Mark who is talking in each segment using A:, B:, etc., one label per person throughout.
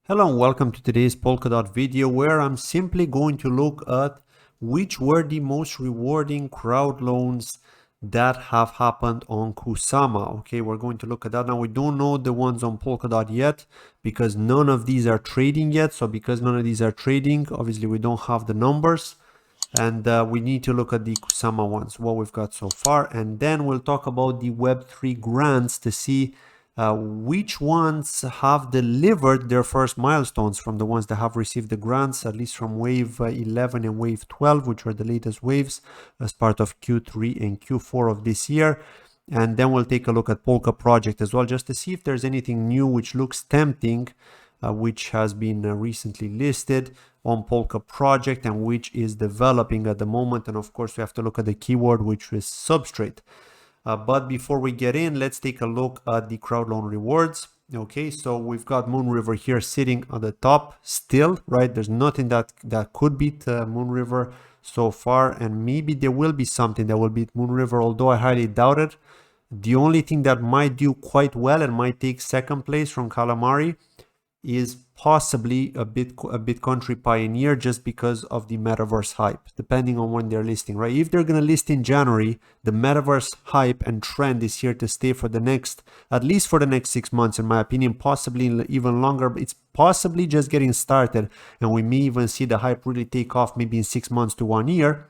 A: Hello and welcome to today's Polkadot video where I'm simply going to look at which were the most rewarding crowd loans that have happened on Kusama. Okay, we're going to look at that. Now we don't know the ones on Polkadot yet because none of these are trading yet. So because none of these are trading, obviously we don't have the numbers. And we need to look at the Kusama ones, what we've got so far. And then we'll talk about the Web3 grants to see which ones have delivered their first milestones from the ones that have received the grants, at least from wave 11 and wave 12, which are the latest waves as part of Q3 and Q4 of this year. And then we'll take a look at Polka Project as well, just to see if there's anything new which looks tempting, which has been recently listed on Polka Project and which is developing at the moment. And of course, we have to look at the keyword, which is substrate. But before we get in, let's take a look at the crowd loan rewards. Okay, so we've got Moonriver here sitting on the top still, right? There's nothing that could beat Moonriver so far, and maybe there will be something that will beat Moonriver, although I highly doubt it. The only thing that might do quite well and might take second place from Calamari is possibly a BitCountry Pioneer, just because of the metaverse hype, depending on when they're listing, right? If they're going to list in January, the metaverse hype and trend is here to stay for the next, at least for the next 6 months, in my opinion, possibly even longer. It's possibly just getting started, and we may even see the hype really take off maybe in 6 months to 1 year.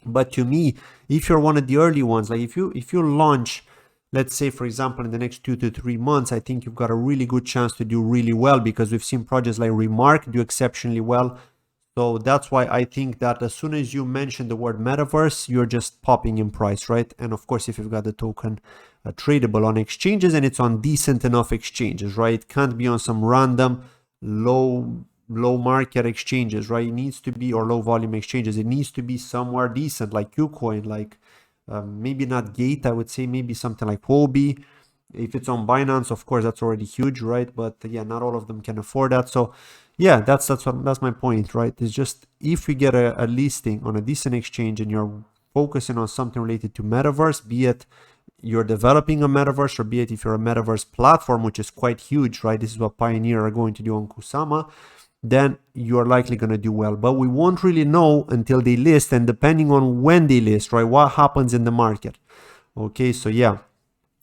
A: But to me, if you're one of the early ones, like if you launch, let's say, for example, in the next 2 to 3 months, I think you've got a really good chance to do really well, because we've seen projects like Remark do exceptionally well. So that's why I think that as soon as you mention the word metaverse, you're just popping in price, right? And of course, if you've got the token tradable on exchanges and it's on decent enough exchanges, right? It can't be on some random low market exchanges, right? It needs to be, or low volume exchanges. It needs to be somewhere decent, like KuCoin, like maybe not Gate, I would say maybe something like Huobi. If it's on Binance, of course, that's already huge, right? But yeah, not all of them can afford that. So yeah, that's my point, right? It's just, if we get a listing on a decent exchange and you're focusing on something related to metaverse, be it you're developing a metaverse, or be it if you're a metaverse platform, which is quite huge, right? This is what Pioneer are going to do on Kusama, then you're likely going to do well. But we won't really know until they list, and depending on when they list, right, what happens in the market. Okay, so yeah.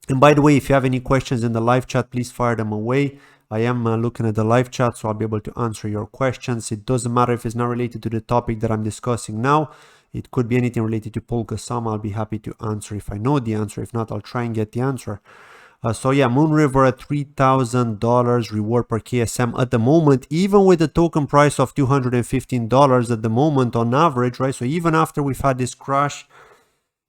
A: And by the way, if you have any questions in the live chat, please fire them away. I am looking at the live chat, so I'll be able to answer your questions. It doesn't matter if it's not related to the topic that I'm discussing now. It could be anything related to Polkasama. I'll be happy to answer if I know the answer. If not, I'll try and get the answer. So yeah, Moonriver at $3,000 reward per KSM at the moment, even with the token price of $215 at the moment on average, right? So even after we've had this crash,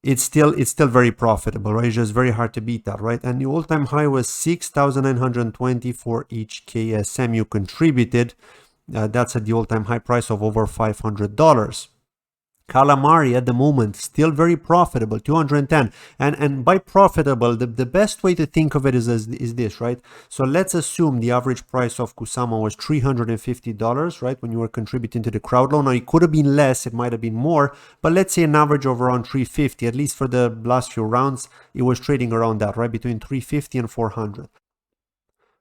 A: it's still very profitable, right? It's just very hard to beat that, right? And the all-time high was 6,920 for each KSM you contributed. That's at the all-time high price of over $500. Calamari at the moment still very profitable, 210. And by profitable, the best way to think of it is this, right? So let's assume the average price of Kusama was $350, right, when you were contributing to the crowd loan. Now it could have been less, it might have been more, but let's say an average of around 350. At least for the last few rounds, it was trading around that, right, between 350 and 400.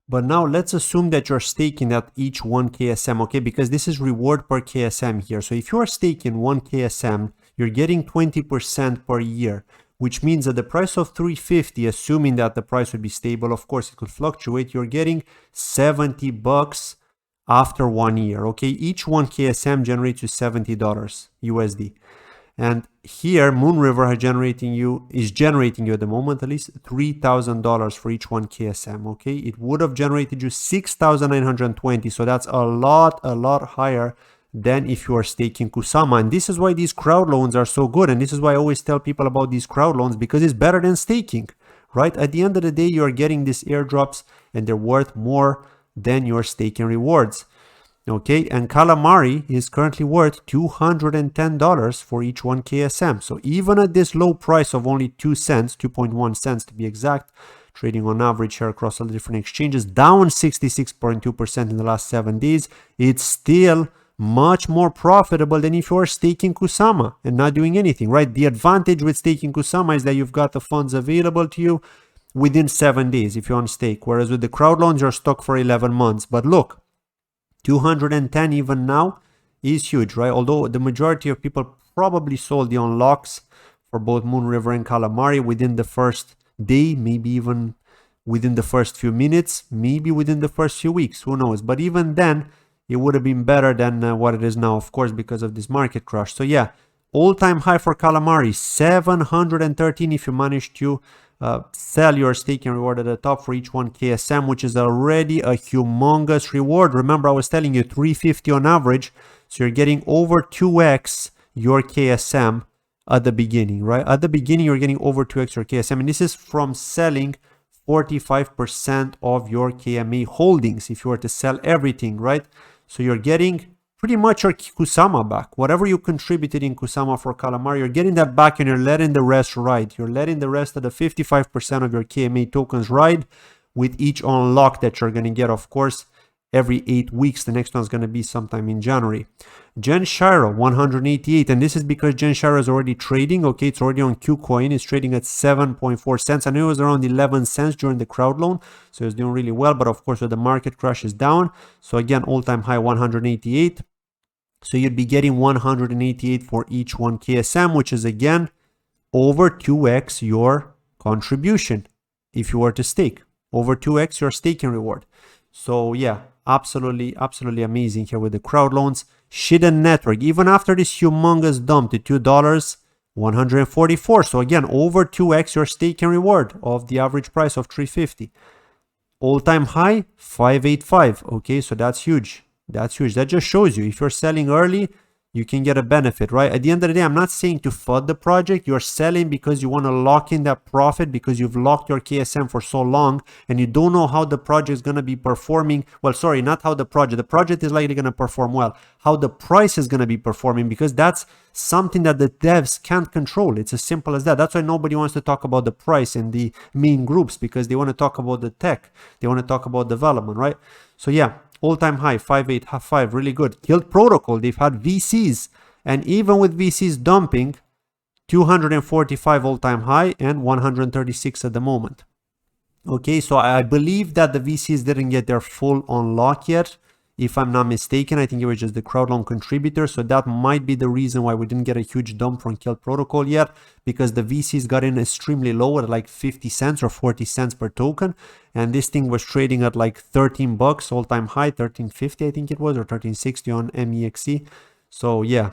A: But now let's assume that you're staking at each 1 KSM, okay? Because this is reward per KSM here. So if you are staking 1 KSM, you're getting 20% per year, which means that the price of 350, assuming that the price would be stable, of course it could fluctuate, you're getting $70 after 1 year, okay? Each 1 KSM generates you $70 USD. And here, Moonriver is generating you at the moment at least $3,000 for each 1 KSM, okay? It would have generated you 6,920, so that's a lot higher than if you are staking Kusama. And this is why these crowd loans are so good, and this is why I always tell people about these crowd loans, because it's better than staking, right? At the end of the day, you're getting these airdrops, and they're worth more than your staking rewards. Okay, and Calamari is currently worth $210 for each 1 KSM. So even at this low price of only 2 cents, 2.1 cents to be exact, trading on average here across all the different exchanges, down 66.2% in the last 7 days, it's still much more profitable than if you're staking Kusama and not doing anything, right? The advantage with staking Kusama is that you've got the funds available to you within 7 days if you're on stake, whereas with the crowd loans, you're stuck for 11 months. But look, 210 even now is huge, right? Although the majority of people probably sold the unlocks for both Moon River and Calamari within the first day, maybe even within the first few minutes, maybe within the first few weeks, who knows? But even then, it would have been better than what it is now, of course, because of this market crash. So yeah, all-time high for Calamari, 713 if you manage to sell your staking reward at the top for each one KSM, which is already a humongous reward. Remember, I was telling you 350 on average, so you're getting over 2x your KSM at the beginning, right? At the beginning, you're getting over 2x your KSM, and this is from selling 45% of your KMA holdings if you were to sell everything, right? So you're getting pretty much your Kusama back. Whatever you contributed in Kusama for Calamari, you're getting that back and you're letting the rest ride. You're letting the rest of the 55% of your KMA tokens ride with each unlock that you're going to get, of course, every 8 weeks. The next one's going to be sometime in January. Genshiro, 188. And this is because Genshiro is already trading. Okay, it's already on KuCoin. It's trading at 7.4 cents. I know it was around 11 cents during the crowd loan. So it's doing really well. But of course, with the market crash is down. So again, all-time high 188. So you'd be getting 188 for each one KSM, which is again over 2x your contribution if you were to stake. Over 2x your staking reward. So yeah, absolutely amazing here with the crowd loans. Shiden Network, even after this humongous dump to $2, 144. So again, over 2x your staking reward of the average price of 350. All-time high, 585. Okay, so that's huge. That's huge. That just shows you if you're selling early, you can get a benefit, right? At the end of the day, I'm not saying to FUD the project. You're selling because you want to lock in that profit because you've locked your KSM for so long and you don't know how the project is going to be performing. Well, sorry, not how the project is likely going to perform well, how the price is going to be performing, because that's something that the devs can't control. It's as simple as that. That's why nobody wants to talk about the price in the main groups, because they want to talk about the tech. They want to talk about development, right? So yeah, all-time high, 5.85, really good. Guild Protocol, they've had VCs, and even with VCs dumping, 245 all-time high and 136 at the moment. Okay, so I believe that the VCs didn't get their full unlock yet. If I'm not mistaken, I think it was just the crowd loan contributor. So that might be the reason why we didn't get a huge dump from Guild Protocol yet, because the VCs got in extremely low at like 50 cents or 40 cents per token. And this thing was trading at like 13 bucks, all-time high, 13.50 I think it was, or 13.60 on MEXC. So yeah.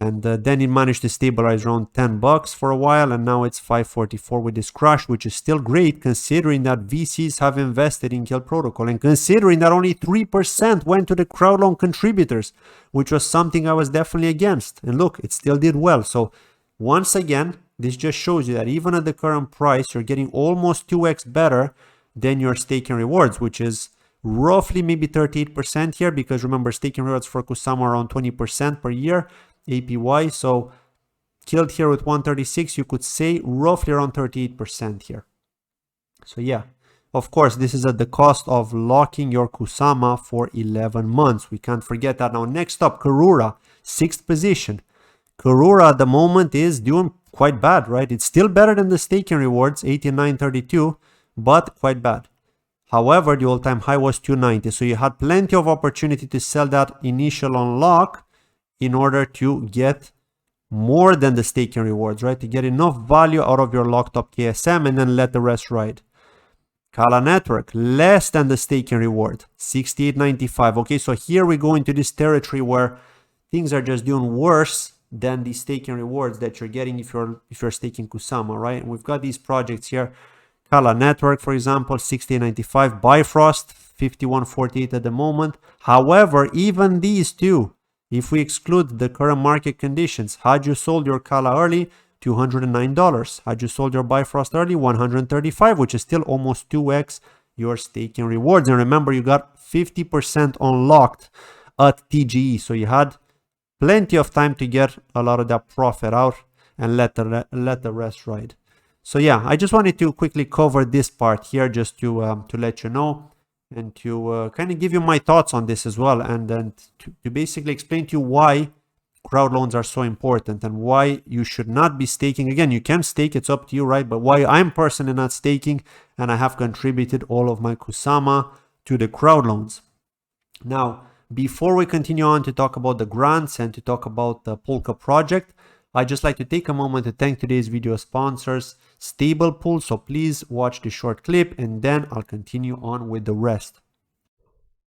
A: And then it managed to stabilize around 10 bucks for a while, and now it's 5.44 with this crash, which is still great considering that VCs have invested in Guild Protocol, and considering that only 3% went to the crowd loan contributors, which was something I was definitely against. And look, it still did well. So once again, this just shows you that even at the current price, you're getting almost 2x better than your staking rewards, which is roughly maybe 38% here, because remember, staking rewards for Kusama are around 20% per year. APY, so killed here with 136, you could say roughly around 38% here. So yeah, of course, this is at the cost of locking your Kusama for 11 months. We can't forget that. Now, next up, Karura, 6th position. Karura at the moment is doing quite bad, right? It's still better than the staking rewards, 89.32, but quite bad. However, the all-time high was 290, so you had plenty of opportunity to sell that initial unlock in order to get more than the staking rewards, right? To get enough value out of your locked up KSM and then let the rest ride. Kala Network, less than the staking reward, 68.95. Okay, so here we go into this territory where things are just doing worse than the staking rewards that you're getting if you're staking Kusama, right? And we've got these projects here. Kala Network, for example, 68.95. Bifrost, 51.48 at the moment. However, even these two, if we exclude the current market conditions, had you sold your Kala early, $209. Had you sold your Bifrost early, $135, which is still almost 2x your staking rewards. And remember, you got 50% unlocked at TGE. So you had plenty of time to get a lot of that profit out and let the rest ride. So yeah, I just wanted to quickly cover this part here just to let you know, and to kind of give you my thoughts on this as well, and then to basically explain to you why crowd loans are so important and why you should not be staking. Again, you can stake, it's up to you, right? But why I'm personally not staking, and I have contributed all of my Kusama to the crowd loans. Now, Before we continue on to talk about the grants and to talk about the Polka project, I'd just like to take a moment to thank today's video sponsors, Stablepool. So please watch the short clip and then I'll continue on with the rest.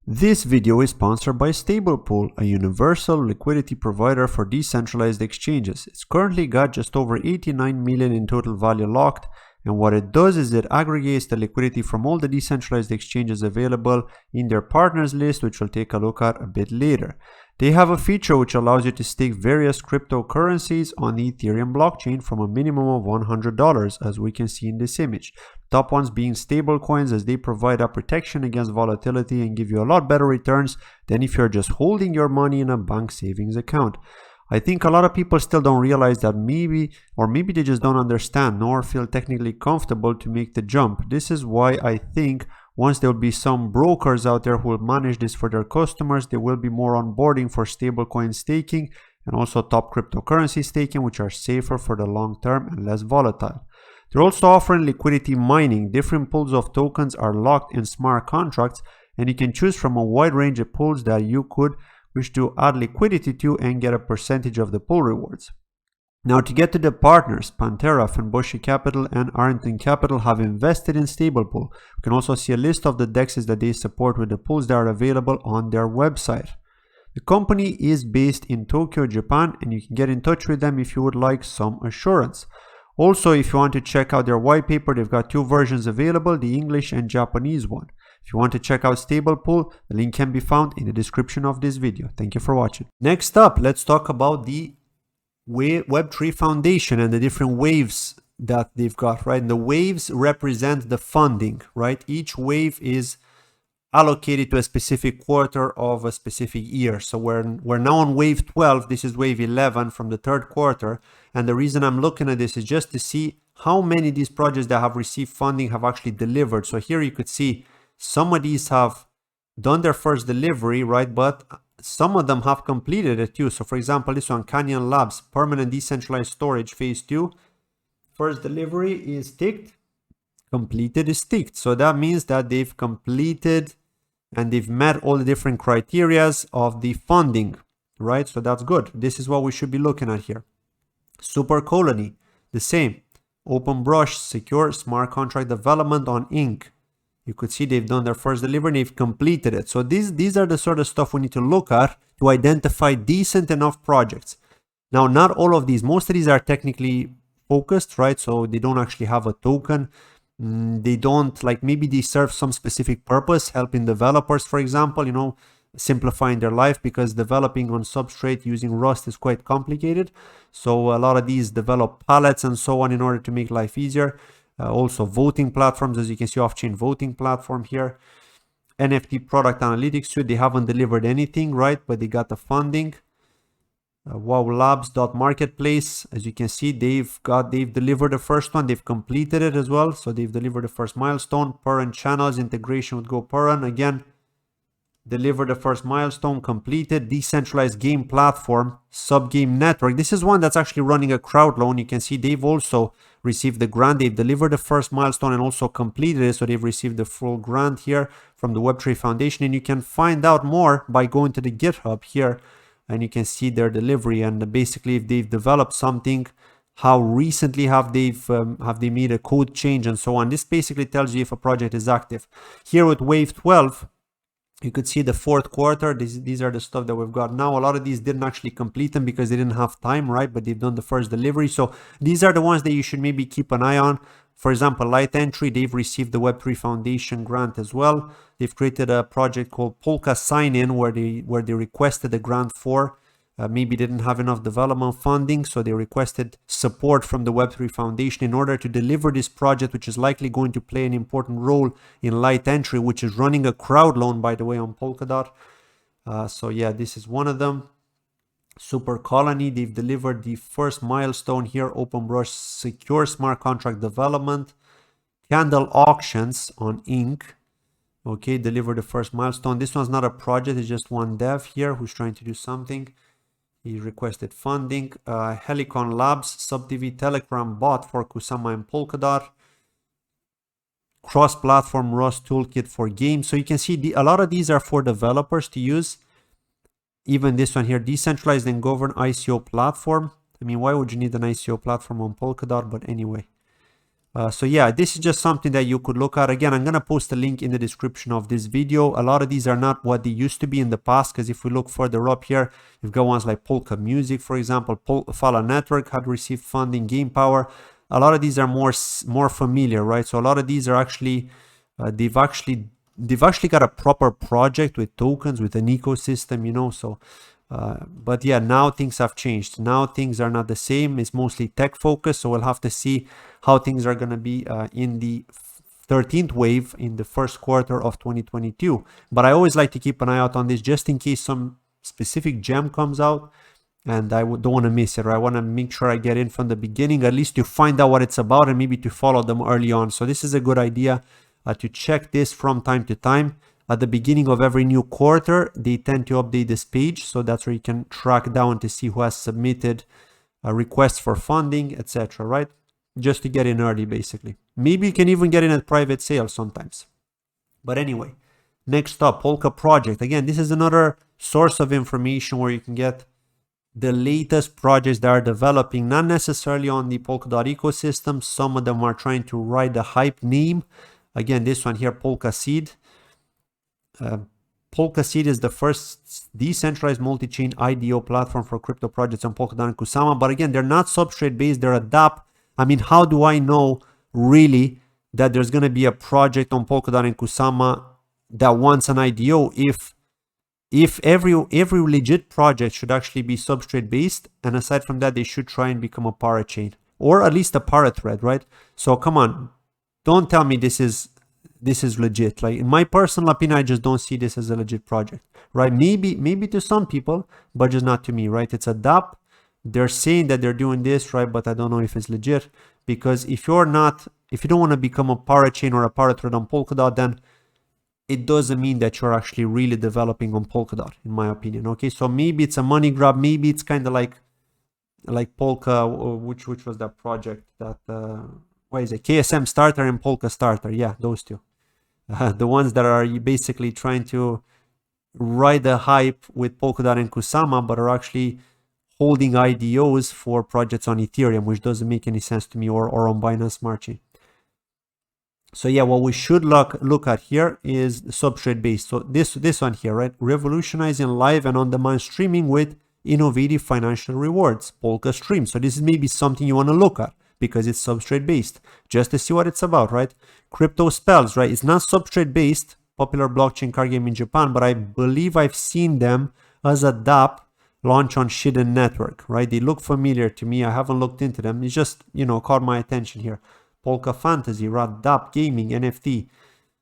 A: This video is sponsored by Stablepool, a universal liquidity provider for decentralized exchanges. It's currently got just over 89 million in total value locked, and what it does is it aggregates the liquidity from all the decentralized exchanges available in their partners list, which we'll take a look at a bit later. They have a feature which allows you to stake various cryptocurrencies on the Ethereum blockchain from a minimum of $100, as we can see in this image. Top ones being stablecoins, as they provide a protection against volatility and give you a lot better returns than if you're just holding your money in a bank savings account. I think a lot of people still don't realize that maybe they just don't understand nor feel technically comfortable to make the jump. This is why I think once there will be some brokers out there who will manage this for their customers, there will be more onboarding for stablecoin staking and also top cryptocurrency staking, which are safer for the long term and less volatile. They're also offering liquidity mining. Different pools of tokens are locked in smart contracts, and you can choose from a wide range of pools that you could wish to add liquidity to and get a percentage of the pool rewards. Now, to get to the partners, Pantera, Fenboshi Capital, and Arlington Capital have invested in Stablepool. You can also see a list of the DEXs that they support with the pools that are available on their website. The company is based in Tokyo, Japan, and you can get in touch with them if you would like some assurance. Also, if you want to check out their white paper, they've got two versions available, the English and Japanese one. If you want to check out Stablepool, the link can be found in the description of this video. Thank you for watching. Next up, let's talk about the Web3 Foundation and the different waves that they've got, right? And the waves represent the funding, right? Each wave is allocated to a specific quarter of a specific year. So we're now on wave 12. This is wave 11 from the third quarter. And the reason I'm looking at this is just to see how many of these projects that have received funding have actually delivered. So here you could see some of these have done their first delivery, right? But some of them have completed it too. So for example, this one, Canyon Labs, Permanent Decentralized Storage Phase 2. First delivery is ticked, completed is ticked. So that means that they've completed and they've met all the different criterias of the funding, right? So that's good. This is what we should be looking at here. Super Colony, the same. Open Brush, secure smart contract development on Ink. You could see they've done their first delivery and they've completed it. So these are the sort of stuff we need to look at to identify decent enough projects. Now, not all of these, most of these are technically focused, right? So they don't actually have a token. They don't, like, maybe they serve some specific purpose, helping developers, for example, you know, simplifying their life, because developing on Substrate using Rust is quite complicated. So a lot of these develop palettes and so on in order to make life easier. Also voting platforms, as you can see, off-chain voting platform here. NFT product analytics suite, they haven't delivered anything, right? But they got the funding. Wow Labs.marketplace, as you can see, they've delivered the first one, they've completed it as well. So they've delivered the first milestone. Purrun channels integration with GoPurrun, again, delivered the first milestone, completed. Decentralized game platform, Subgame Network. This is one that's actually running a crowd loan. You can see they've also received the grant. They've delivered the first milestone and also completed it. So they've received the full grant here from the Web3 Foundation. And you can find out more by going to the GitHub here. And you can see their delivery and basically if they've developed something, how recently have they made a code change and so on. This basically tells you if a project is active. Here with Wave 12, you could see the fourth quarter. These are the stuff that we've got now. A lot of these didn't actually complete them because they didn't have time, right? But they've done the first delivery. So these are the ones that you should maybe keep an eye on. For example, Light Entry, they've received the Web3 Foundation grant as well. They've created a project called Polka Sign-In where they requested a grant for. Maybe didn't have enough development funding, so they requested support from the Web3 Foundation in order to deliver this project, which is likely going to play an important role in Light Entry, which is running a crowd loan, by the way, on Polkadot. So yeah, this is one of them. Super Colony, they've delivered the first milestone here. OpenBrush secure smart contract development. Candle Auctions on Ink. Okay, delivered the first milestone. This one's not a project, it's just one dev here who's trying to do something. He requested funding. Helicon Labs, SubTV Telegram bot for Kusama and Polkadot. Cross-platform Rust toolkit for games. So you can see a lot of these are for developers to use. even this one here, decentralized and governed ICO platform. I mean, why would you need an ICO platform on Polkadot? But anyway. So yeah, this is just something that you could look at. Again, I'm going to post a link in the description of this video. A lot of these are not what they used to be in the past, because if we look further up here, you've got ones like Polka Music, for example. Manta Network had received funding, Game Power. A lot of these are more familiar, right? So a lot of these are actually, they've actually got a proper project with tokens, with an ecosystem, you know. So but yeah, now things have changed. Now things are not the same. It's mostly tech focused. So we'll have to see how things are going to be in the 13th wave in the first quarter of 2022. But I always like to keep an eye out on this just in case some specific gem comes out and I don't want to miss it, or I want to make sure I get in from the beginning, at least to find out what it's about and maybe to follow them early on. So this is a good idea to check this from time to time. At the beginning of every new quarter, they tend to update this page. So that's where you can track down to see who has submitted a request for funding, etc. Right? Just to get in early, basically. Maybe you can even get in at private sales sometimes. But anyway, next up, Polka Project. Again, this is another source of information where you can get the latest projects that are developing, not necessarily on the Polkadot ecosystem. Some of them are trying to ride the hype name. Again, this one here, Polka Seed. Polka Seed is the first decentralized multi-chain IDO platform for crypto projects on Polkadot and Kusama. But again, they're not substrate based, they're a dApp. I mean, how do I know really that there's going to be a project on Polkadot and Kusama that wants an IDO if every legit project should actually be substrate based, and aside from that, they should try and become a parachain or at least a parathread, right? So come on, don't tell me this is legit. Like, in my personal opinion, I just don't see this as a legit project, right? Maybe to some people, but just not to me, right? It's a dApp. They're saying that they're doing this, right? But I don't know if it's legit, because if you don't want to become a parachain or a parathread on Polkadot, then it doesn't mean that you're actually really developing on Polkadot, in my opinion. Okay, so maybe it's a money grab. Maybe it's kind of like Polka, which was that project that what is it? KSM Starter and Polka Starter. Yeah, those two. The ones that are basically trying to ride the hype with Polkadot and Kusama, but are actually holding IDOs for projects on Ethereum, which doesn't make any sense to me, or on Binance Smart Chain. So yeah, what we should look at here is substrate based. So this one here, right? Revolutionizing live and on-demand streaming with innovative financial rewards, Polka Stream. So this is maybe something you want to look at because it's substrate based, just to see what it's about, right? Crypto Spells, right? It's not substrate based, popular blockchain card game in Japan, but I believe I've seen them as a dApp launch on Manta Network, right? They look familiar to me. I haven't looked into them. It's just, caught my attention here. Polka Fantasy, dApp Gaming, NFT.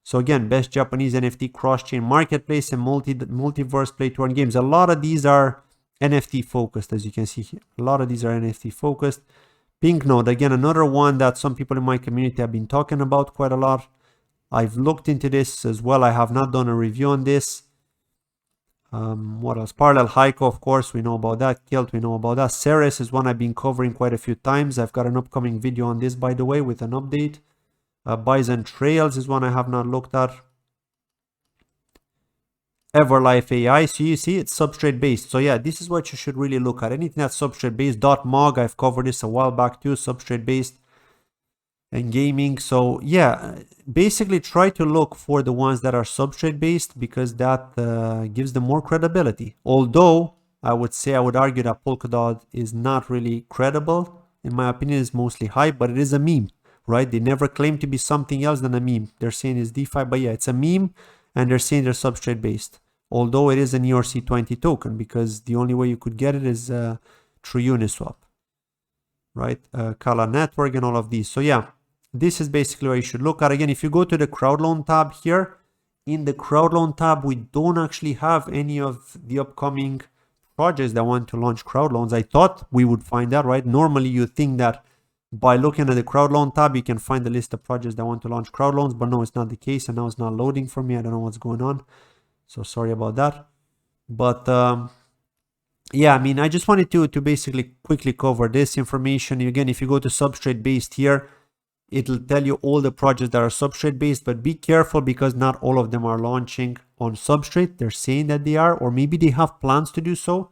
A: So again, best Japanese NFT cross-chain marketplace and multiverse play-to-earn games. A lot of these are NFT focused, as you can see here. A lot of these are NFT focused. Pink Node, again, another one that some people in my community have been talking about quite a lot. I've looked into this as well. I have not done a review on this. What else? Parallel Heiko, of course, we know about that. Kilt, we know about that. Ceres is one I've been covering quite a few times. I've got an upcoming video on this, by the way, with an update. Bison Trails is one I have not looked at. Everlife AI, so you see it's substrate based. So yeah, this is what you should really look at. Anything that's substrate based. .mog, I've covered this a while back too, substrate based. And gaming. So yeah, basically try to look for the ones that are substrate based, because that gives them more credibility. Although I would argue that Polkadot is not really credible. In my opinion, it's mostly hype, but it is a meme, right? They never claim to be something else than a meme. They're saying it's DeFi, but yeah, it's a meme, and they're saying they're substrate based. Although it is an ERC20 token, because the only way you could get it is through Uniswap, right? Kala Network and all of these. So yeah, this is basically what you should look at. Again, if you go to the Crowdloan tab here, in the Crowdloan tab, we don't actually have any of the upcoming projects that want to launch Crowdloans. I thought we would find that, right? Normally, you think that by looking at the Crowdloan tab, you can find the list of projects that want to launch Crowdloans, but no, it's not the case, and now it's not loading for me. I don't know what's going on. So sorry about that. But yeah, I mean, I just wanted to basically quickly cover this information. Again, if you go to substrate based here, It'll tell you all the projects that are substrate based, but be careful because not all of them are launching on substrate. They're saying that they are, or maybe they have plans to do so,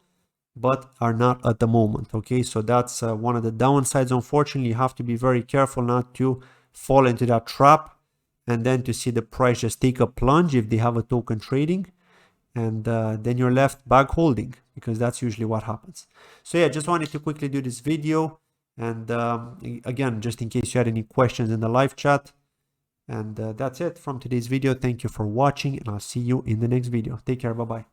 A: but are not at the moment. Okay, so that's one of the downsides. Unfortunately, you have to be very careful not to fall into that trap and then to see the price just take a plunge if they have a token trading, and then you're left bag holding, because that's usually what happens. So yeah, just wanted to quickly do this video. And again, just in case you had any questions in the live chat. And that's it from today's video. Thank you for watching, and I'll see you in the next video. Take care. Bye-bye.